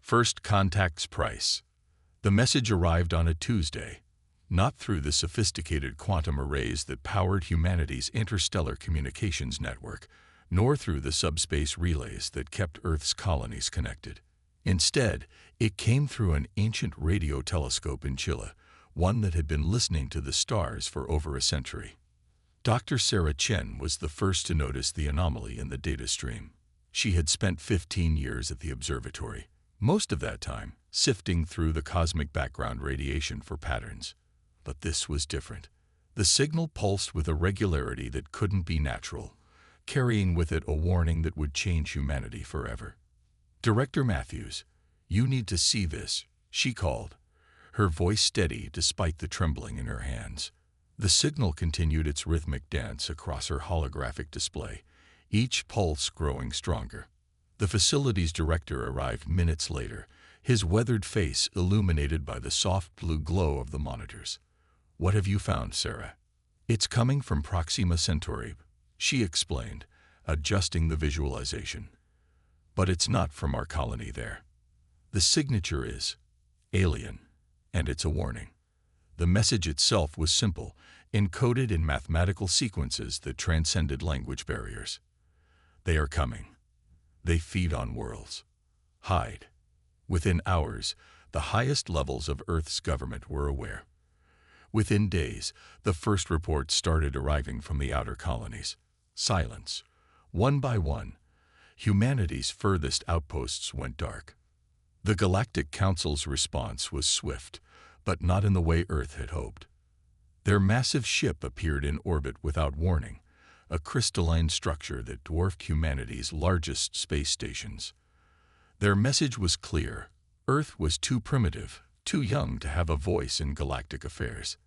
First contact's price. The message arrived on a Tuesday, not through the sophisticated quantum arrays that powered humanity's interstellar communications network, nor through the subspace relays that kept Earth's colonies connected. Instead, it came through an ancient radio telescope in Chile, one that had been listening to the stars for over a century. Dr. Sarah Chen was the first to notice the anomaly in the data stream. She had spent 15 years at the observatory, most of that time sifting through the cosmic background radiation for patterns. But this was different. The signal pulsed with a regularity that couldn't be natural, carrying with it a warning that would change humanity forever. "Director Matthews, you need to see this," she called, her voice steady despite the trembling in her hands. The signal continued its rhythmic dance across her holographic display, each pulse growing stronger. The facility's director arrived minutes later, his weathered face illuminated by the soft blue glow of the monitors. "What have you found, Sarah?" "It's coming from Proxima Centauri," she explained, adjusting the visualization. "But it's not from our colony there. The signature is alien, and it's a warning." The message itself was simple, encoded in mathematical sequences that transcended language barriers. "They are coming. They feed on worlds. Hide." Within hours, the highest levels of Earth's government were aware. Within days, the first reports started arriving from the outer colonies. Silence. One by one, humanity's furthest outposts went dark. The Galactic Council's response was swift, but not in the way Earth had hoped. Their massive ship appeared in orbit without warning, a crystalline structure that dwarfed humanity's largest space stations. Their message was clear: Earth was too primitive, too young to have a voice in galactic affairs.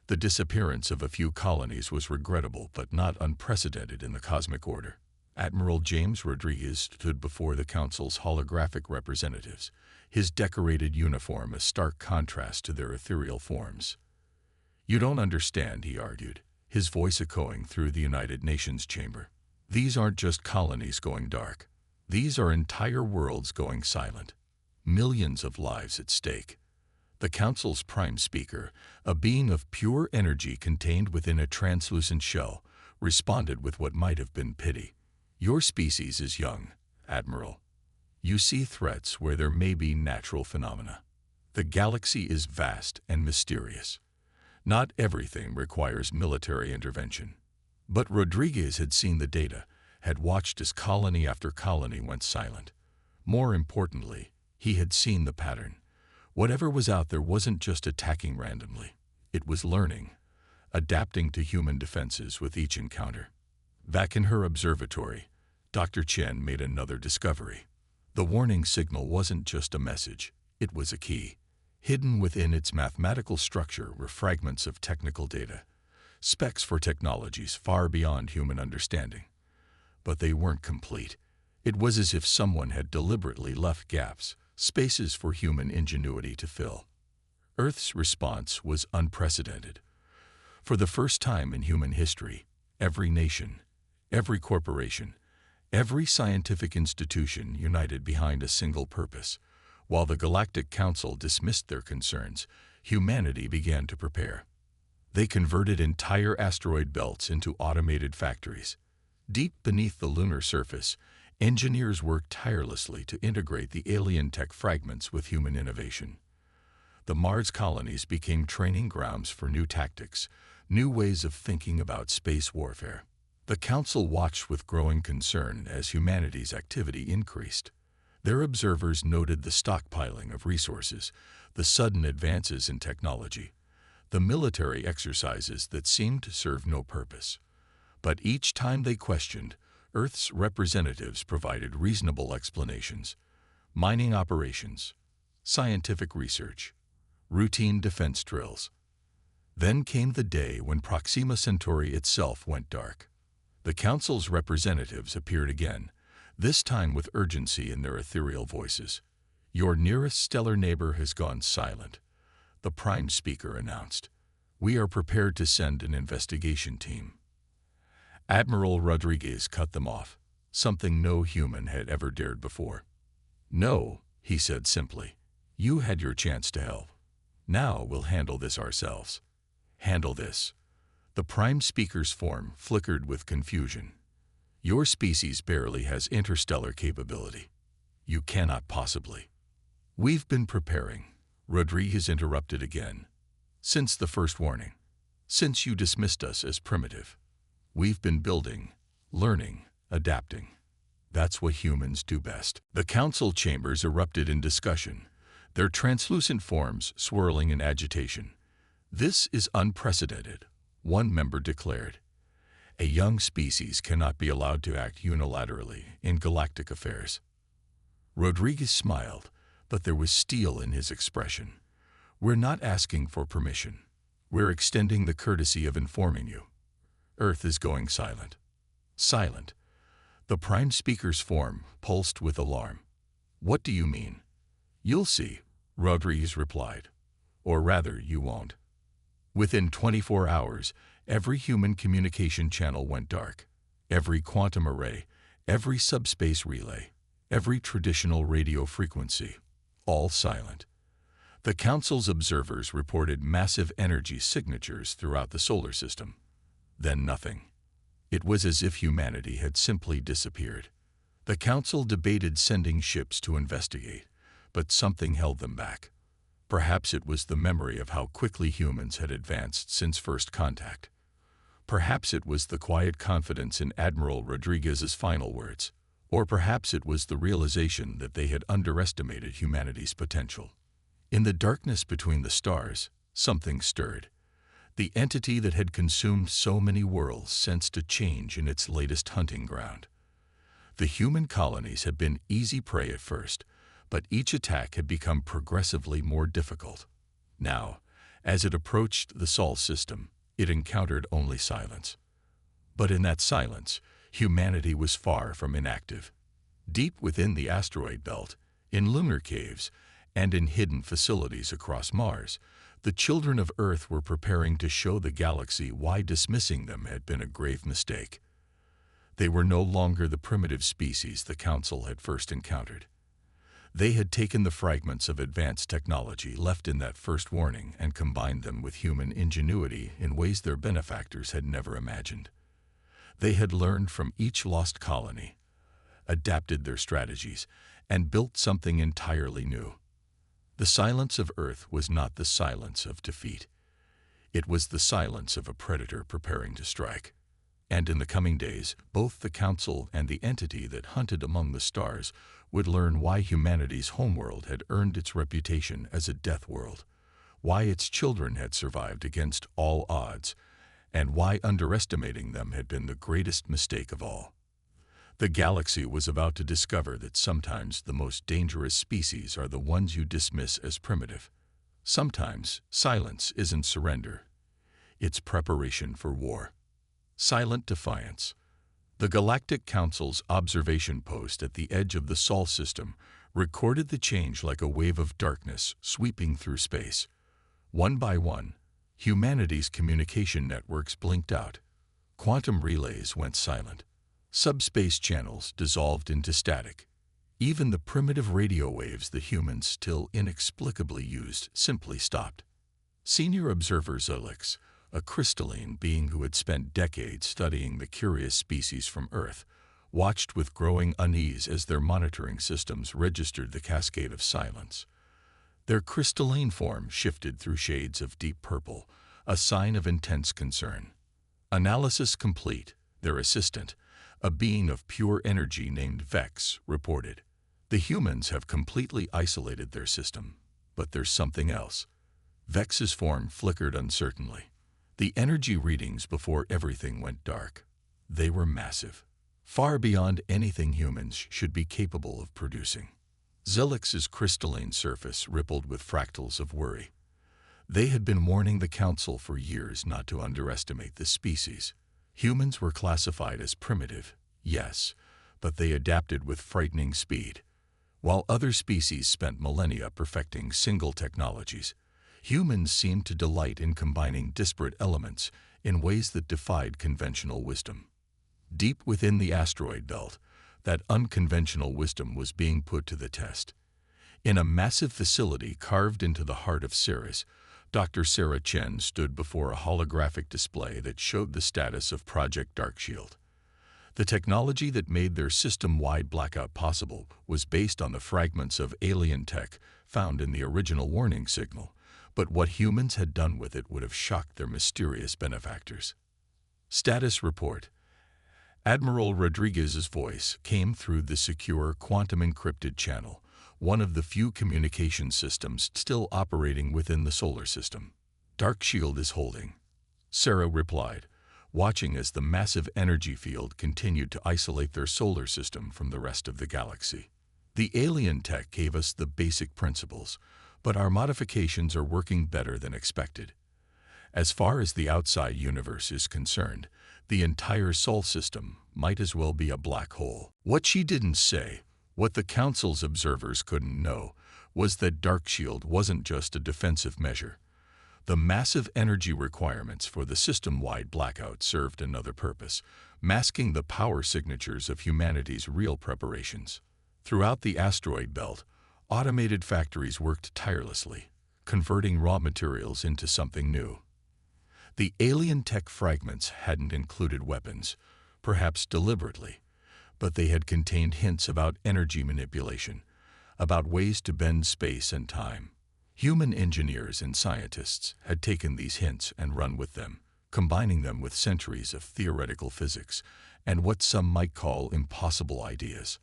The disappearance of a few colonies was regrettable but not unprecedented in the cosmic order. Admiral James Rodriguez stood before the Council's holographic representatives, his decorated uniform a stark contrast to their ethereal forms. "You don't understand," he argued, his voice echoing through the United Nations chamber. "These aren't just colonies going dark. These are entire worlds going silent. Millions of lives at stake." The Council's prime speaker, a being of pure energy contained within a translucent shell, responded with what might have been pity. "Your species is young, Admiral. You see threats where there may be natural phenomena. The galaxy is vast and mysterious. Not everything requires military intervention." But Rodriguez had seen the data, had watched as colony after colony went silent. More importantly, he had seen the pattern. Whatever was out there wasn't just attacking randomly. It was learning, adapting to human defenses with each encounter. Back in her observatory, Dr. Chen made another discovery. The warning signal wasn't just a message, it was a key. Hidden within its mathematical structure were fragments of technical data, specs for technologies far beyond human understanding. But they weren't complete. It was as if someone had deliberately left gaps, spaces for human ingenuity to fill. Earth's response was unprecedented. For the first time in human history, every nation, every corporation, every scientific institution united behind a single purpose. While the Galactic Council dismissed their concerns, humanity began to prepare. They converted entire asteroid belts into automated factories. Deep beneath the lunar surface, engineers worked tirelessly to integrate the alien tech fragments with human innovation. The Mars colonies became training grounds for new tactics, new ways of thinking about space warfare. The Council watched with growing concern as humanity's activity increased. Their observers noted the stockpiling of resources, the sudden advances in technology, the military exercises that seemed to serve no purpose. But each time they questioned, Earth's representatives provided reasonable explanations: mining operations, scientific research, routine defense drills. Then came the day when Proxima Centauri itself went dark. The Council's representatives appeared again, this time with urgency in their ethereal voices. "Your nearest stellar neighbor has gone silent," the prime speaker announced. "We are prepared to send an investigation team." Admiral Rodriguez cut them off, something no human had ever dared before. "No," he said simply. "You had your chance to help. Now we'll handle this ourselves." "Handle this?" The Prime Speaker's form flickered with confusion. "Your species barely has interstellar capability. You cannot possibly." "We've been preparing," Rodriguez interrupted again. "Since the first warning. Since you dismissed us as primitive. We've been building, learning, adapting. That's what humans do best." The council chambers erupted in discussion, their translucent forms swirling in agitation. "This is unprecedented," one member declared. "A young species cannot be allowed to act unilaterally in galactic affairs." Rodriguez smiled, but there was steel in his expression. "We're not asking for permission. We're extending the courtesy of informing you. Earth is going silent." "Silent?" The Prime Speaker's form pulsed with alarm. "What do you mean?" "You'll see," Rodriguez replied. "Or rather, you won't." Within 24 hours, every human communication channel went dark. Every quantum array, every subspace relay, every traditional radio frequency, all silent. The Council's observers reported massive energy signatures throughout the solar system. Then nothing. It was as if humanity had simply disappeared. The Council debated sending ships to investigate, but something held them back. Perhaps it was the memory of how quickly humans had advanced since first contact. Perhaps it was the quiet confidence in Admiral Rodriguez's final words. Or perhaps it was the realization that they had underestimated humanity's potential. In the darkness between the stars, something stirred. The entity that had consumed so many worlds sensed a change in its latest hunting ground. The human colonies had been easy prey at first, but each attack had become progressively more difficult. Now, as it approached the Sol system, it encountered only silence. But in that silence, humanity was far from inactive. Deep within the asteroid belt, in lunar caves, and in hidden facilities across Mars, the children of Earth were preparing to show the galaxy why dismissing them had been a grave mistake. They were no longer the primitive species the Council had first encountered. They had taken the fragments of advanced technology left in that first warning and combined them with human ingenuity in ways their benefactors had never imagined. They had learned from each lost colony, adapted their strategies, and built something entirely new. The silence of Earth was not the silence of defeat. It was the silence of a predator preparing to strike. And in the coming days, both the Council and the entity that hunted among the stars would learn why humanity's homeworld had earned its reputation as a death world, why its children had survived against all odds, and why underestimating them had been the greatest mistake of all. The galaxy was about to discover that sometimes the most dangerous species are the ones you dismiss as primitive. Sometimes silence isn't surrender. It's preparation for war. Silent defiance. The Galactic Council's observation post at the edge of the Sol system recorded the change like a wave of darkness sweeping through space. One by one, humanity's communication networks blinked out. Quantum relays went silent. Subspace channels dissolved into static. Even the primitive radio waves the humans still inexplicably used simply stopped. Senior observer Zelix, a crystalline being who had spent decades studying the curious species from Earth, watched with growing unease as their monitoring systems registered the cascade of silence. Their crystalline form shifted through shades of deep purple, a sign of intense concern. Analysis complete, their assistant, a being of pure energy named Vex, reported. The humans have completely isolated their system, but there's something else. Vex's form flickered uncertainly. The energy readings before everything went dark. They were massive, far beyond anything humans should be capable of producing. Zelix's crystalline surface rippled with fractals of worry. They had been warning the Council for years not to underestimate this species. Humans were classified as primitive, yes, but they adapted with frightening speed. While other species spent millennia perfecting single technologies, humans seemed to delight in combining disparate elements in ways that defied conventional wisdom. Deep within the asteroid belt, that unconventional wisdom was being put to the test. In a massive facility carved into the heart of Ceres, Dr. Sarah Chen stood before a holographic display that showed the status of Project Darkshield. The technology that made their system-wide blackout possible was based on the fragments of alien tech found in the original warning signal, but what humans had done with it would have shocked their mysterious benefactors. Status report. Admiral Rodriguez's voice came through the secure quantum-encrypted channel, one of the few communication systems still operating within the solar system. Darkshield is holding, Sarah replied, watching as the massive energy field continued to isolate their solar system from the rest of the galaxy. The alien tech gave us the basic principles, but our modifications are working better than expected. As far as the outside universe is concerned, the entire Sol system might as well be a black hole. What she didn't say, what the Council's observers couldn't know, was that Darkshield wasn't just a defensive measure. The massive energy requirements for the system-wide blackout served another purpose, masking the power signatures of humanity's real preparations. Throughout the asteroid belt, automated factories worked tirelessly, converting raw materials into something new. The alien tech fragments hadn't included weapons, perhaps deliberately, but they had contained hints about energy manipulation, about ways to bend space and time. Human engineers and scientists had taken these hints and run with them, combining them with centuries of theoretical physics and what some might call impossible ideas.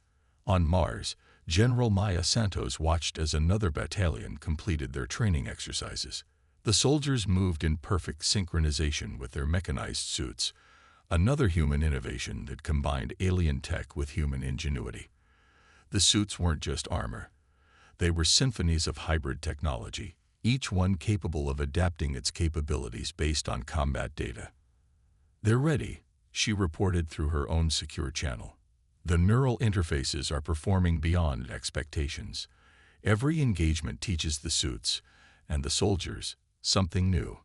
On Mars, General Maya Santos watched as another battalion completed their training exercises. The soldiers moved in perfect synchronization with their mechanized suits, another human innovation that combined alien tech with human ingenuity. The suits weren't just armor. They were symphonies of hybrid technology, each one capable of adapting its capabilities based on combat data. "They're ready," she reported through her own secure channel. "The neural interfaces are performing beyond expectations. Every engagement teaches the suits, and the soldiers, something new."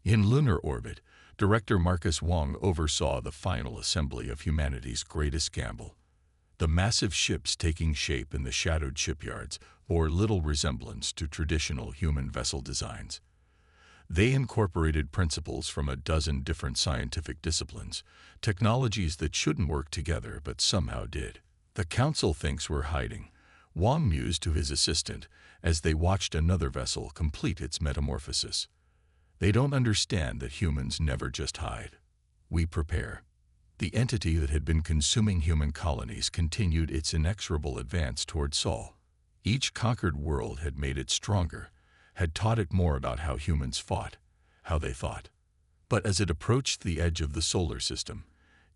In lunar orbit, Director Marcus Wong oversaw the final assembly of humanity's greatest gamble. The massive ships taking shape in the shadowed shipyards bore little resemblance to traditional human vessel designs. They incorporated principles from a dozen different scientific disciplines, technologies that shouldn't work together but somehow did. "The Council thinks we're hiding," Wong mused to his assistant as they watched another vessel complete its metamorphosis. "They don't understand that humans never just hide. We prepare." The entity that had been consuming human colonies continued its inexorable advance toward Sol. Each conquered world had made it stronger, had taught it more about how humans fought, how they thought. But as it approached the edge of the solar system,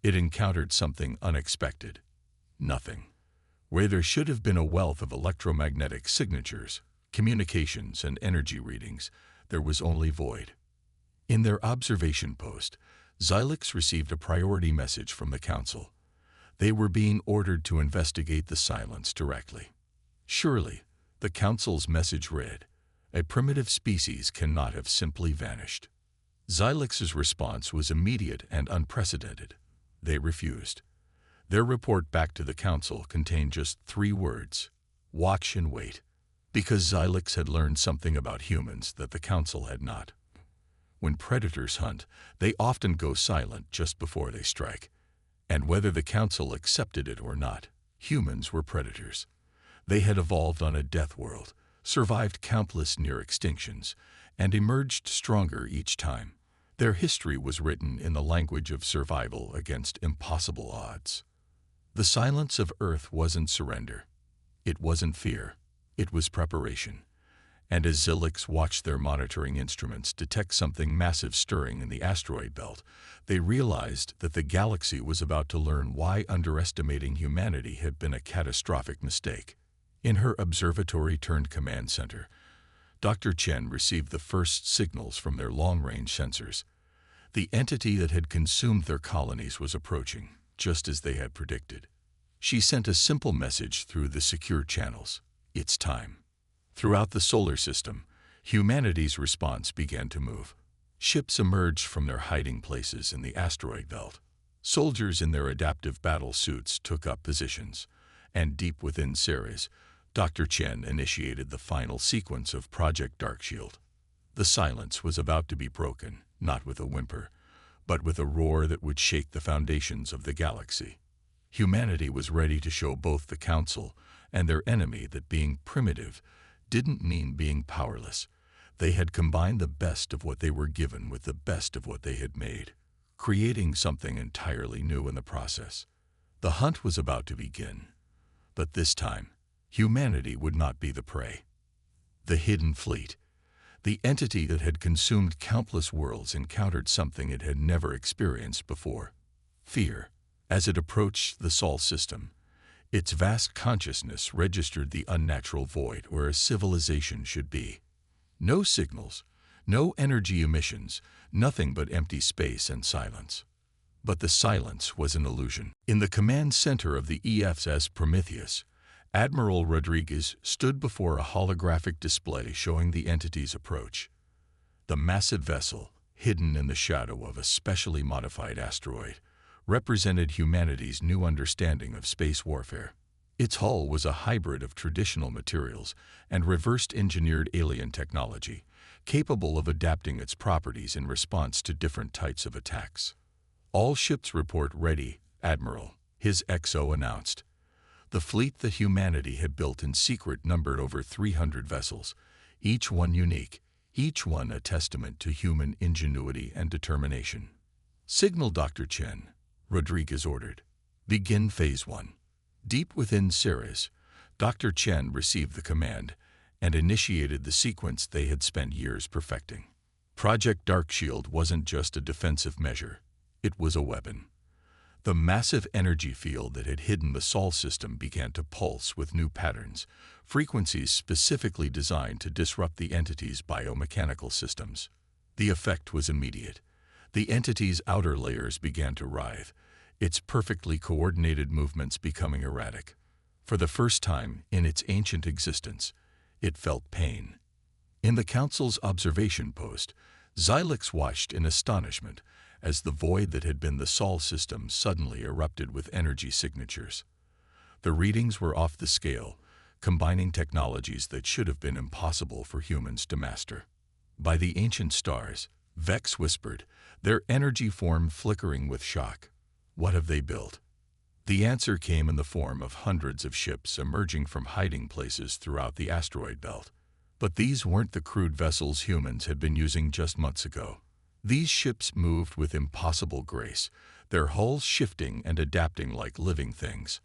it encountered something unexpected. Nothing. Where there should have been a wealth of electromagnetic signatures, communications, and energy readings, there was only void. In their observation post, Xylix received a priority message from the Council. They were being ordered to investigate the silence directly. Surely, the Council's message read, "A primitive species cannot have simply vanished." Xylix's response was immediate and unprecedented. They refused. Their report back to the Council contained just 3 words: "Watch and wait." Because Xylix had learned something about humans that the Council had not. When predators hunt, they often go silent just before they strike. And whether the Council accepted it or not, humans were predators. They had evolved on a death world, survived countless near extinctions, and emerged stronger each time. Their history was written in the language of survival against impossible odds. The silence of Earth wasn't surrender. It wasn't fear. It was preparation. And as Xylix watched their monitoring instruments detect something massive stirring in the asteroid belt, they realized that the galaxy was about to learn why underestimating humanity had been a catastrophic mistake. In her observatory-turned-command center, Dr. Chen received the first signals from their long-range sensors. The entity that had consumed their colonies was approaching, just as they had predicted. She sent a simple message through the secure channels: "It's time." Throughout the solar system, humanity's response began to move. Ships emerged from their hiding places in the asteroid belt. Soldiers in their adaptive battle suits took up positions, and deep within Ceres, Dr. Chen initiated the final sequence of Project Darkshield. The silence was about to be broken, not with a whimper, but with a roar that would shake the foundations of the galaxy. Humanity was ready to show both the Council and their enemy that being primitive didn't mean being powerless. They had combined the best of what they were given with the best of what they had made, creating something entirely new in the process. The hunt was about to begin, but this time, humanity would not be the prey. The hidden fleet, the entity that had consumed countless worlds, encountered something it had never experienced before: fear. As it approached the Sol system, its vast consciousness registered the unnatural void where a civilization should be. No signals, no energy emissions, nothing but empty space and silence. But the silence was an illusion. In the command center of the EFS Prometheus, Admiral Rodriguez stood before a holographic display showing the entity's approach. The massive vessel, hidden in the shadow of a specially modified asteroid, represented humanity's new understanding of space warfare. Its hull was a hybrid of traditional materials and reversed engineered alien technology, capable of adapting its properties in response to different types of attacks. "All ships report ready, Admiral," his XO announced. The fleet that humanity had built in secret numbered over 300 vessels, each one unique, each one a testament to human ingenuity and determination. "Signal Dr. Chen," Rodriguez ordered. "Begin Phase 1. Deep within Ceres, Dr. Chen received the command and initiated the sequence they had spent years perfecting. Project Darkshield wasn't just a defensive measure, it was a weapon. The massive energy field that had hidden the Sol system began to pulse with new patterns, frequencies specifically designed to disrupt the entity's biomechanical systems. The effect was immediate. The entity's outer layers began to writhe, its perfectly coordinated movements becoming erratic. For the first time in its ancient existence, it felt pain. In the Council's observation post, Xylix watched in astonishment as the void that had been the Sol system suddenly erupted with energy signatures. The readings were off the scale, combining technologies that should have been impossible for humans to master. "By the ancient stars," Vex whispered, their energy form flickering with shock. "What have they built?" The answer came in the form of hundreds of ships emerging from hiding places throughout the asteroid belt. But these weren't the crude vessels humans had been using just months ago. These ships moved with impossible grace, their hulls shifting and adapting like living things.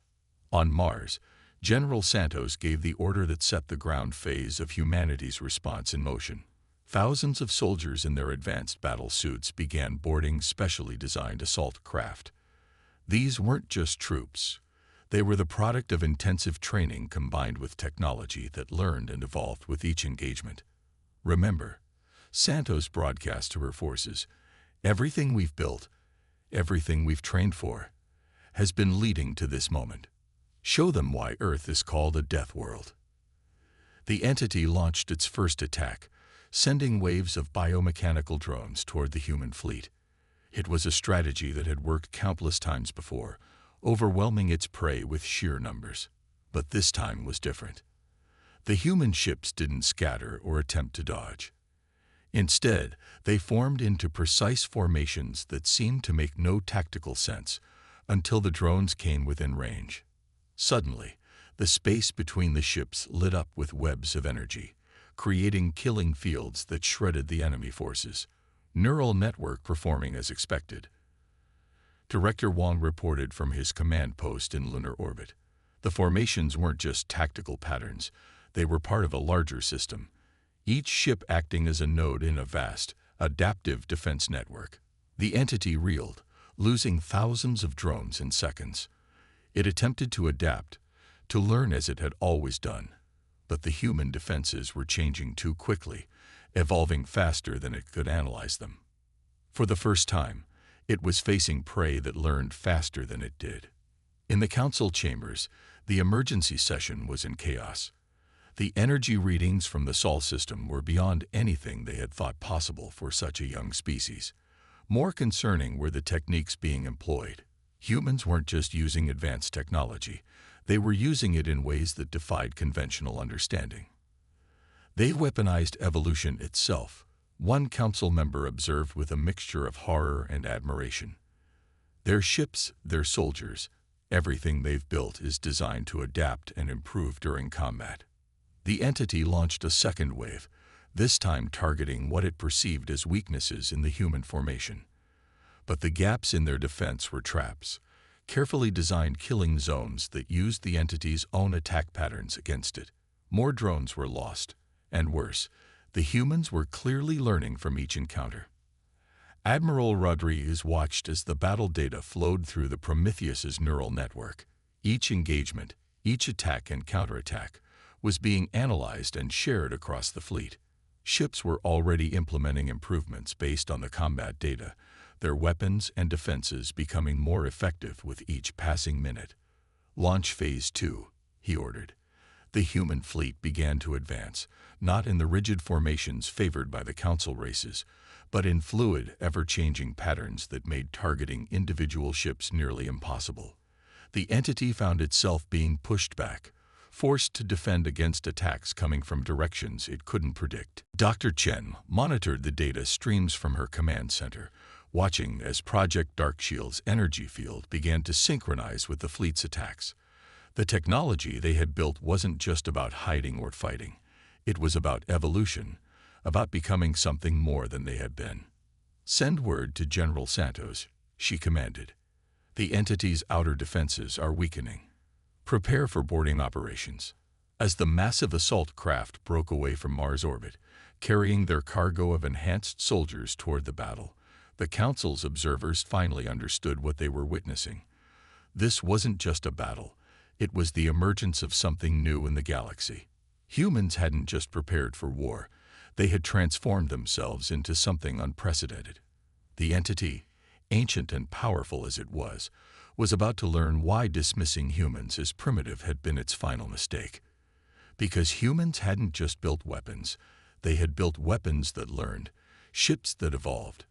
On Mars, General Santos gave the order that set the ground phase of humanity's response in motion. Thousands of soldiers in their advanced battle suits began boarding specially designed assault craft. These weren't just troops. They were the product of intensive training combined with technology that learned and evolved with each engagement. "Remember," Santos broadcast to her forces, "everything we've built, everything we've trained for, has been leading to this moment. Show them why Earth is called a death world." The entity launched its first attack, sending waves of biomechanical drones toward the human fleet. It was a strategy that had worked countless times before, overwhelming its prey with sheer numbers. But this time was different. The human ships didn't scatter or attempt to dodge. Instead, they formed into precise formations that seemed to make no tactical sense until the drones came within range. Suddenly, the space between the ships lit up with webs of energy, creating killing fields that shredded the enemy forces. Neural network performing as expected. Director Wong reported from his command post in lunar orbit. The formations weren't just tactical patterns, they were part of a larger system, each ship acting as a node in a vast, adaptive defense network. The entity reeled, losing thousands of drones in seconds. It attempted to adapt, to learn as it had always done. But the human defenses were changing too quickly, evolving faster than it could analyze them. For the first time, it was facing prey that learned faster than it did. In the council chambers, the emergency session was in chaos. The energy readings from the Sol system were beyond anything they had thought possible for such a young species. More concerning were the techniques being employed. Humans weren't just using advanced technology, They were using it in ways that defied conventional understanding. They weaponized evolution itself, one council member observed with a mixture of horror and admiration. Their ships, their soldiers, everything they've built is designed to adapt and improve during combat. The entity launched a second wave, this time targeting what it perceived as weaknesses in the human formation. But the gaps in their defense were traps, carefully designed killing zones that used the entity's own attack patterns against it. More drones were lost, and worse, the humans were clearly learning from each encounter. Admiral Rodriguez watched as the battle data flowed through the Prometheus's neural network. Each engagement, each attack and counterattack, was being analyzed and shared across the fleet. Ships were already implementing improvements based on the combat data, their weapons and defenses becoming more effective with each passing minute. "Launch Phase 2, he ordered. The human fleet began to advance, not in the rigid formations favored by the council races, but in fluid, ever-changing patterns that made targeting individual ships nearly impossible. The entity found itself being pushed back, forced to defend against attacks coming from directions it couldn't predict. Dr. Chen monitored the data streams from her command center, watching as Project Darkshield's energy field began to synchronize with the fleet's attacks. The technology they had built wasn't just about hiding or fighting. It was about evolution, about becoming something more than they had been. "Send word to General Santos," she commanded. "The entity's outer defenses are weakening. Prepare for boarding operations." As the massive assault craft broke away from Mars orbit, carrying their cargo of enhanced soldiers toward the battle, the Council's observers finally understood what they were witnessing. This wasn't just a battle. It was the emergence of something new in the galaxy. Humans hadn't just prepared for war. They had transformed themselves into something unprecedented. The entity, ancient and powerful as it was about to learn why dismissing humans as primitive had been its final mistake. Because humans hadn't just built weapons, they had built weapons that learned, ships that evolved,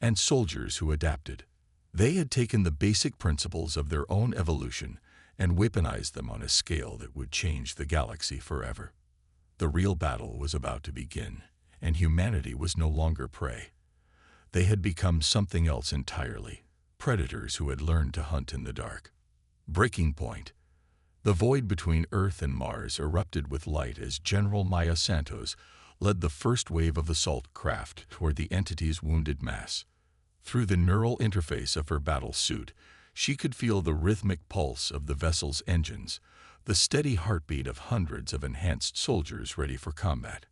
and soldiers who adapted. They had taken the basic principles of their own evolution and weaponized them on a scale that would change the galaxy forever. The real battle was about to begin, and humanity was no longer prey. They had become something else entirely, predators who had learned to hunt in the dark. Breaking point. The void between Earth and Mars erupted with light as General Maya Santos led the first wave of assault craft toward the entity's wounded mass. Through the neural interface of her battle suit, she could feel the rhythmic pulse of the vessel's engines, the steady heartbeat of hundreds of enhanced soldiers ready for combat.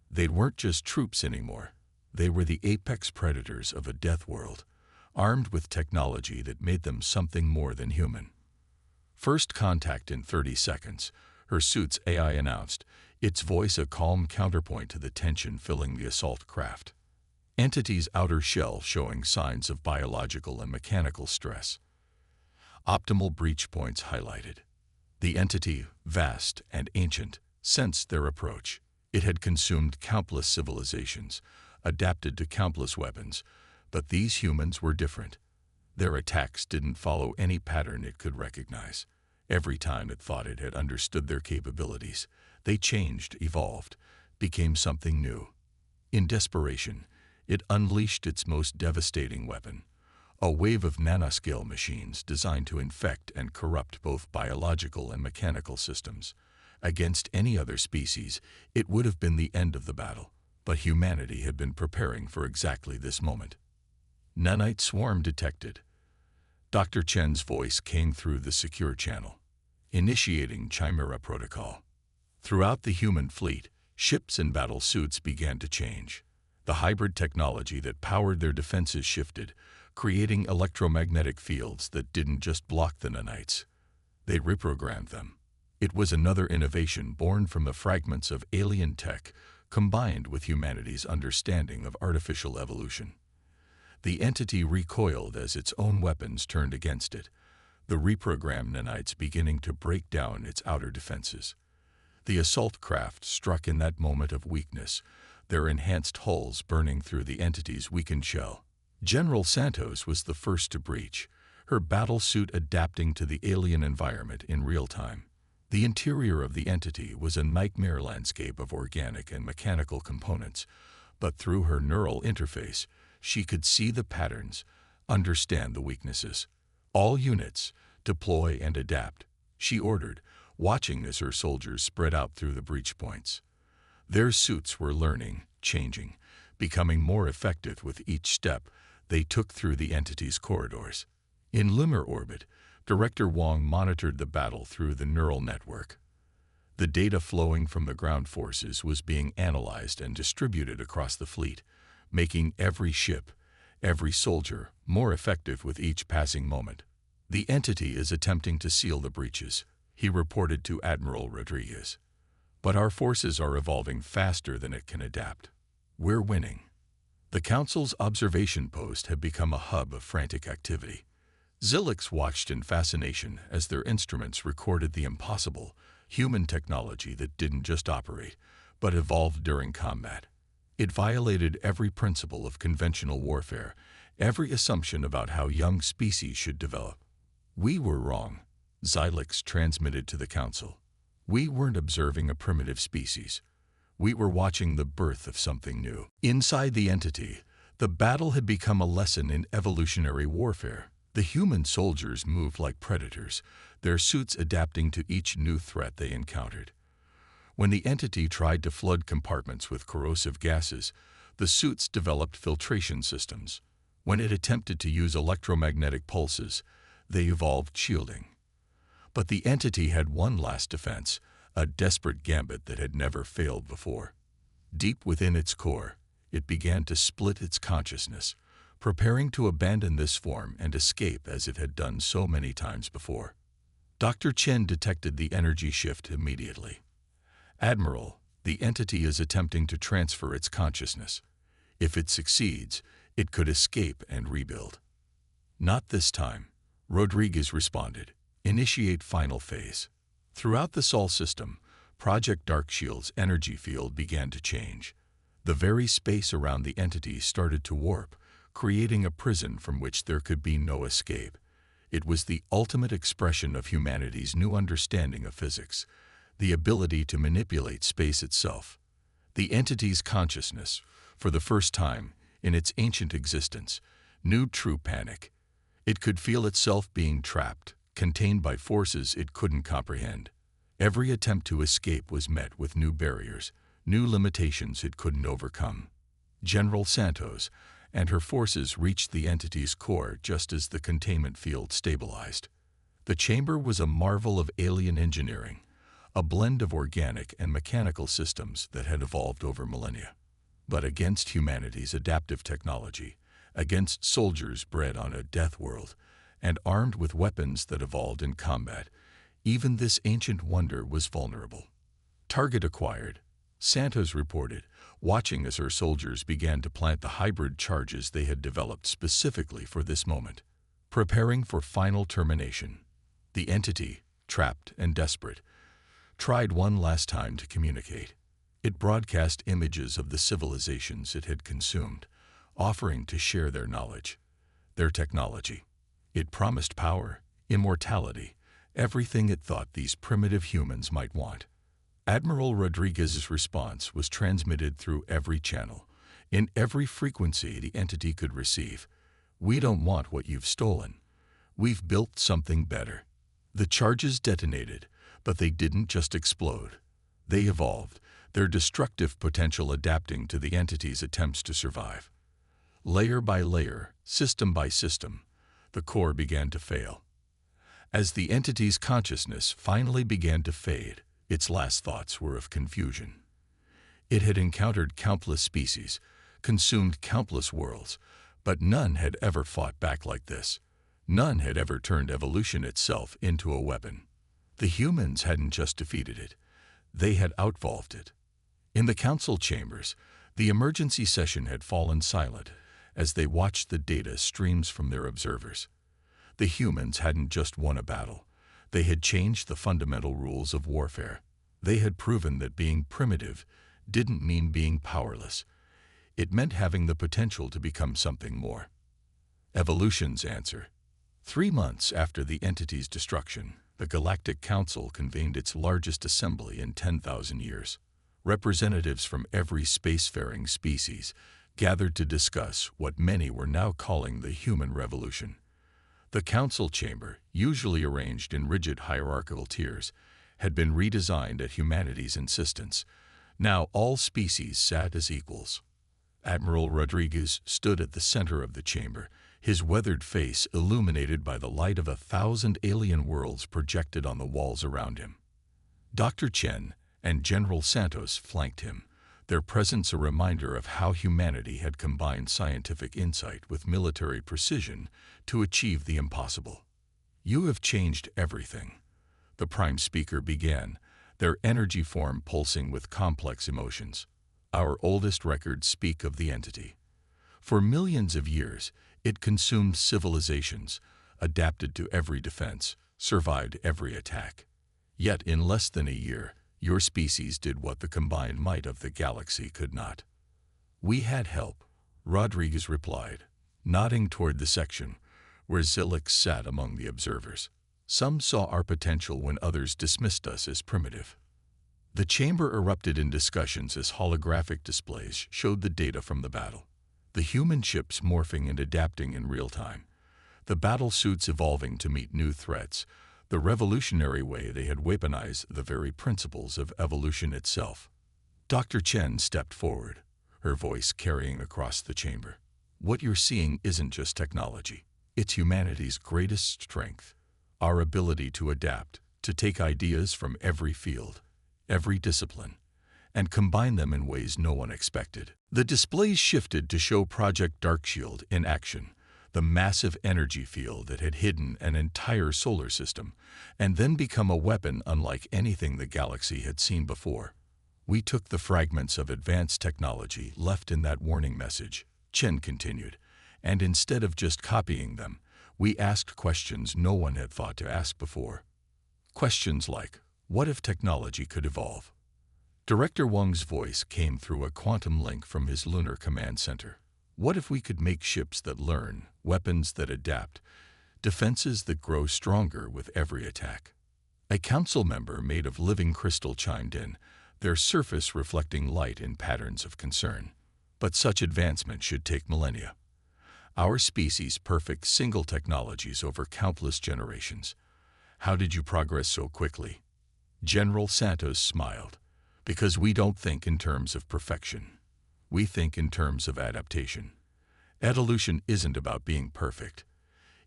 They weren't just troops anymore. They were the apex predators of a death world, armed with technology that made them something more than human. "First contact in 30 seconds, her suit's AI announced, its voice a calm counterpoint to the tension filling the assault craft. Entity's outer shell showing signs of biological and mechanical stress. Optimal breach points highlighted. The entity, vast and ancient, sensed their approach. It had consumed countless civilizations, adapted to countless weapons, but these humans were different. Their attacks didn't follow any pattern it could recognize. Every time it thought it had understood their capabilities, they changed, evolved, became something new. In desperation, it unleashed its most devastating weapon, a wave of nanoscale machines designed to infect and corrupt both biological and mechanical systems. Against any other species, it would have been the end of the battle, but humanity had been preparing for exactly this moment. "Nanite swarm detected." Dr. Chen's voice came through the secure channel, initiating Chimera protocol. Throughout the human fleet, ships and battle suits began to change. The hybrid technology that powered their defenses shifted, creating electromagnetic fields that didn't just block the nanites. They reprogrammed them. It was another innovation born from the fragments of alien tech combined with humanity's understanding of artificial evolution. The entity recoiled as its own weapons turned against it, the reprogrammed nanites beginning to break down its outer defenses. The assault craft struck in that moment of weakness, their enhanced hulls burning through the entity's weakened shell. General Santos was the first to breach, her battle suit adapting to the alien environment in real time. The interior of the entity was a nightmare landscape of organic and mechanical components, but through her neural interface, she could see the patterns, understand the weaknesses. All units, deploy and adapt, she ordered, watching as her soldiers spread out through the breach points. Their suits were learning, changing, becoming more effective with each step they took through the entity's corridors. In lunar orbit, Director Wong monitored the battle through the neural network. The data flowing from the ground forces was being analyzed and distributed across the fleet, making every ship, every soldier, more effective with each passing moment. "The entity is attempting to seal the breaches," he reported to Admiral Rodriguez. "But our forces are evolving faster than it can adapt. We're winning." The Council's observation post had become a hub of frantic activity. Zilix watched in fascination as their instruments recorded the impossible, human technology that didn't just operate, but evolved during combat. It violated every principle of conventional warfare, every assumption about how young species should develop. "We were wrong," Zilix transmitted to the Council. "We weren't observing a primitive species. We were watching the birth of something new." Inside the entity, the battle had become a lesson in evolutionary warfare. The human soldiers moved like predators, their suits adapting to each new threat they encountered. When the entity tried to flood compartments with corrosive gases, the suits developed filtration systems. When it attempted to use electromagnetic pulses, they evolved shielding. But the entity had one last defense, a desperate gambit that had never failed before. Deep within its core, it began to split its consciousness, preparing to abandon this form and escape as it had done so many times before. Dr. Chen detected the energy shift immediately. "Admiral, the entity is attempting to transfer its consciousness. If it succeeds, it could escape and rebuild." "Not this time," Rodriguez responded. "Initiate final phase." Throughout the Sol system, Project Darkshield's energy field began to change. The very space around the entity started to warp, creating a prison from which there could be no escape. It was the ultimate expression of humanity's new understanding of physics, the ability to manipulate space itself. The entity's consciousness, for the first time in its ancient existence, knew true panic. It could feel itself being trapped, contained by forces it couldn't comprehend. Every attempt to escape was met with new barriers, new limitations it couldn't overcome. General Santos and her forces reached the entity's core just as the containment field stabilized. The chamber was a marvel of alien engineering, a blend of organic and mechanical systems that had evolved over millennia. But against humanity's adaptive technology, against soldiers bred on a death world, and armed with weapons that evolved in combat, even this ancient wonder was vulnerable. "Target acquired," Santos reported, watching as her soldiers began to plant the hybrid charges they had developed specifically for this moment. Preparing for final termination, the entity, trapped and desperate, tried one last time to communicate. It broadcast images of the civilizations it had consumed, offering to share their knowledge, their technology. It promised power, immortality, everything it thought these primitive humans might want. Admiral Rodriguez's response was transmitted through every channel, in every frequency the entity could receive. "We don't want what you've stolen. We've built something better." The charges detonated, but they didn't just explode. They evolved, their destructive potential adapting to the entity's attempts to survive. Layer by layer, system by system, the core began to fail. As the entity's consciousness finally began to fade, its last thoughts were of confusion. It had encountered countless species, consumed countless worlds, but none had ever fought back like this. None had ever turned evolution itself into a weapon. The humans hadn't just defeated it, they had outvolved it. In the council chambers, the emergency session had fallen silent as they watched the data streams from their observers. The humans hadn't just won a battle. They had changed the fundamental rules of warfare. They had proven that being primitive didn't mean being powerless. It meant having the potential to become something more. Evolution's answer. 3 months after the entity's destruction, the Galactic Council convened its largest assembly in 10,000 years. Representatives from every spacefaring species gathered to discuss what many were now calling the human revolution. The council chamber, usually arranged in rigid hierarchical tiers, had been redesigned at humanity's insistence. Now all species sat as equals. Admiral Rodriguez stood at the center of the chamber, his weathered face illuminated by the light of 1,000 alien worlds projected on the walls around him. Dr. Chen and General Santos flanked him, their presence a reminder of how humanity had combined scientific insight with military precision to achieve the impossible. "You have changed everything," the Prime Speaker began, their energy form pulsing with complex emotions. "Our oldest records speak of the entity. For millions of years, it consumed civilizations, adapted to every defense, survived every attack. Yet in less than a year, your species did what the combined might of the galaxy could not." "We had help," Rodriguez replied, nodding toward the section where Zilix sat among the observers. "Some saw our potential when others dismissed us as primitive." The chamber erupted in discussions as holographic displays showed the data from the battle. The human ships morphing and adapting in real time. The battle suits evolving to meet new threats. The revolutionary way they had weaponized the very principles of evolution itself. Dr. Chen stepped forward, her voice carrying across the chamber. "What you're seeing isn't just technology. It's humanity's greatest strength. Our ability to adapt, to take ideas from every field, every discipline, and combine them in ways no one expected." The displays shifted to show Project Darkshield in action, the massive energy field that had hidden an entire solar system, and then become a weapon unlike anything the galaxy had seen before. "We took the fragments of advanced technology left in that warning message," Chen continued, "and instead of just copying them, we asked questions no one had thought to ask before. Questions like, what if technology could evolve?" Director Wang's voice came through a quantum link from his lunar command center. "What if we could make ships that learn, weapons that adapt, defenses that grow stronger with every attack?" A council member made of living crystal chimed in, their surface reflecting light in patterns of concern. "But such advancement should take millennia. Our species' perfect single technologies over countless generations. How did you progress so quickly?" General Santos smiled. "Because we don't think in terms of perfection. We think in terms of adaptation. Evolution isn't about being perfect.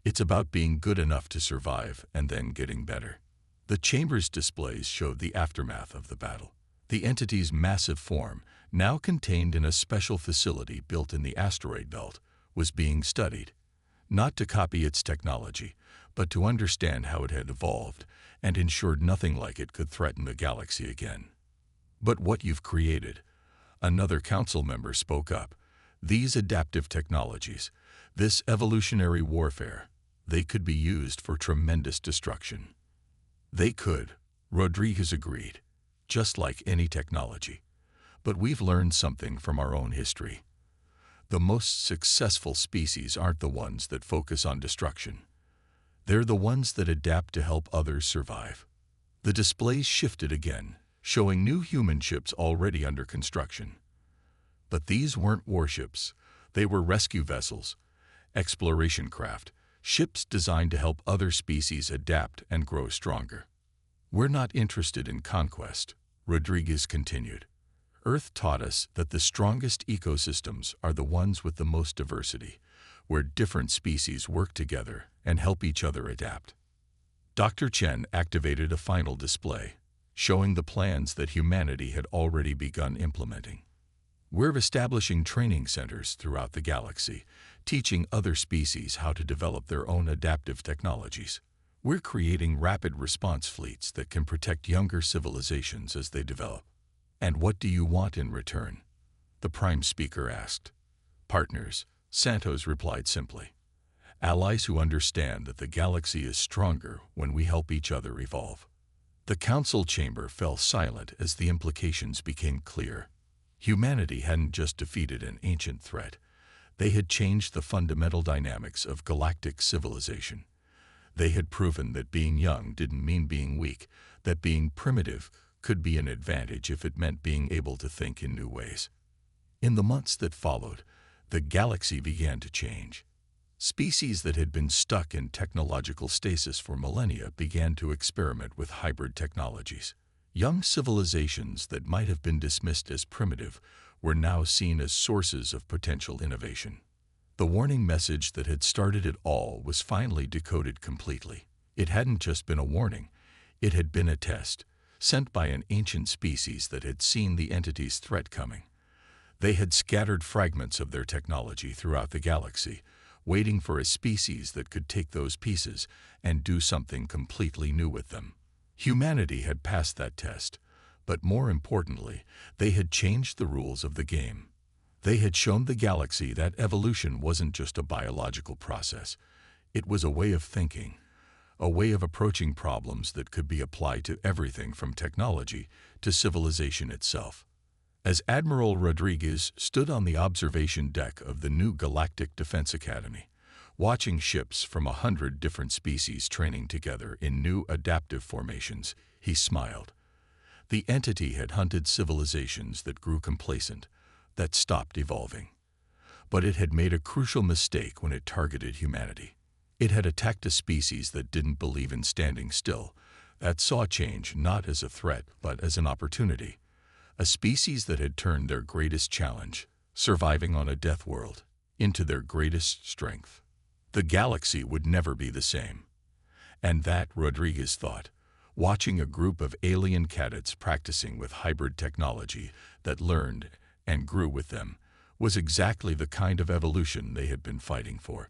It's about being good enough to survive and then getting better." The chamber's displays showed the aftermath of the battle. The entity's massive form, now contained in a special facility built in the asteroid belt, was being studied, not to copy its technology, but to understand how it had evolved and ensured nothing like it could threaten the galaxy again. "But what you've created," another council member spoke up, "these adaptive technologies, this evolutionary warfare, they could be used for tremendous destruction." "They could," Rodriguez agreed, "just like any technology. But we've learned something from our own history. The most successful species aren't the ones that focus on destruction. They're the ones that adapt to help others survive." The displays shifted again, showing new human ships already under construction. But these weren't warships. They were rescue vessels, exploration craft, ships designed to help other species adapt and grow stronger. "We're not interested in conquest," Rodriguez continued. "Earth taught us that the strongest ecosystems are the ones with the most diversity, where different species work together and help each other adapt." Dr. Chen activated a final display, showing the plans that humanity had already begun implementing. "We're establishing training centers throughout the galaxy, teaching other species how to develop their own adaptive technologies. We're creating rapid response fleets that can protect younger civilizations as they develop." "And what do you want in return?" the Prime Speaker asked. "Partners," Santos replied simply. "Allies who understand that the galaxy is stronger when we help each other evolve." The council chamber fell silent as the implications became clear. Humanity hadn't just defeated an ancient threat. They had changed the fundamental dynamics of galactic civilization. They had proven that being young didn't mean being weak, that being primitive could be an advantage if it meant being able to think in new ways. In the months that followed, the galaxy began to change. Species that had been stuck in technological stasis for millennia began to experiment with hybrid technologies. Young civilizations that might have been dismissed as primitive were now seen as sources of potential innovation. The warning message that had started it all was finally decoded completely. It hadn't just been a warning, it had been a test, sent by an ancient species that had seen the entity's threat coming. They had scattered fragments of their technology throughout the galaxy, waiting for a species that could take those pieces and do something completely new with them. Humanity had passed that test, but more importantly, they had changed the rules of the game. They had shown the galaxy that evolution wasn't just a biological process. It was a way of thinking, a way of approaching problems that could be applied to everything from technology to civilization itself. As Admiral Rodriguez stood on the observation deck of the new Galactic Defense Academy, watching ships from 100 different species training together in new adaptive formations, he smiled. The entity had hunted civilizations that grew complacent, that stopped evolving. But it had made a crucial mistake when it targeted humanity. It had attacked a species that didn't believe in standing still, that saw change not as a threat but as an opportunity. A species that had turned their greatest challenge, surviving on a death world, into their greatest strength. The galaxy would never be the same. And that, Rodriguez thought, watching a group of alien cadets practicing with hybrid technology that learned and grew with them, was exactly the kind of evolution they had been fighting for.